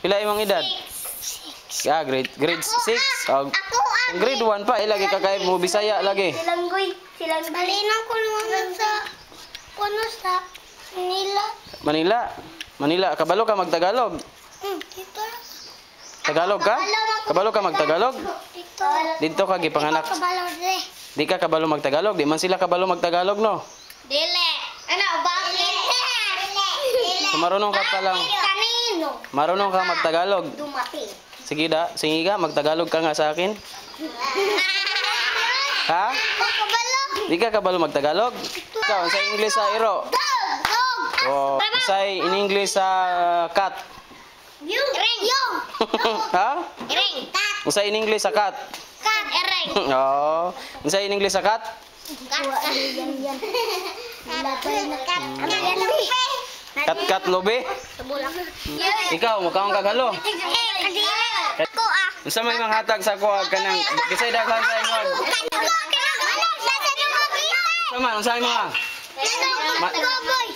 Pila imong edad? Grade 6. Oh, grade 1 pa lagi ka kay mo Bisaya lagi. Silang balinang ko naman sa sa Manila, kabalo ka magtagalog. Dito. Tagalog ka? Kabalo ka magtagalog? Dito ka gipanganak. Di ka kabalo magtagalog, di man sila kabalo magtagalog no. Dili. Ano bakit? So, marunong ka pa lang. Kanino? Marunong ka magtagalog. Dumating. Sige ka, magtagalog ka nga sa akin. Ha? Di ka kabalo magtagalog? Ikaw, sa English sa iro. O, sa in English sa cat. Yung. Ha? Ring. Sa in English sa cat. Kat. Ring. Oo. Sa in English sa cat. Kat lobe. Ikaw, mukhaong kagalo. Unsa may manghatag sa kuwag kanang kisay daghan sa imong. Unsa may mga?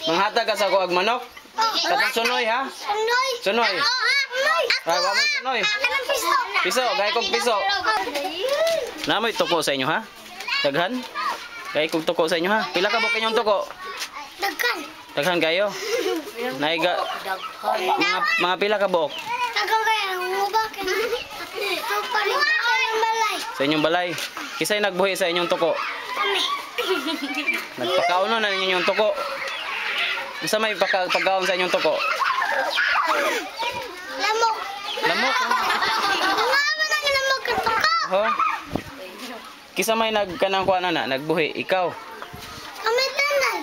Manghatag ka sa kuwag manok? Katong sunoy ha? Sunoy. Ay, wa mo sunoy. Piso, gay kog piso. Namoy tuko sa inyo ha? Daghan? Gay kog tuko sa inyo ha? Pila ka bukin yung tuko? Daghan. Daghan kayo? Naiga mga pila ka buok? Daghan kaya ngubakin. Sa inyong balay. Kisay nagbuhi sa inyong tuko? Kami. Nagpakauno na ninyo yung tuko. Unsa may pagkaon sa inyong tuko? Lamok. Lamok. Lamok ka tuko. Ho? Kisa may nagkanang kuan na nagbuhi ikaw. Kami tanan.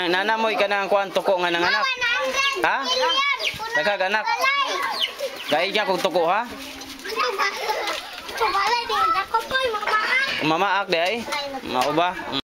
Nana mo ikanang kuan tuko nga nanganak. Ha? Daghag anak. Gay niya kog tuko ha? Balay din ako po mamaak. Mamaak di ay. Mao ba?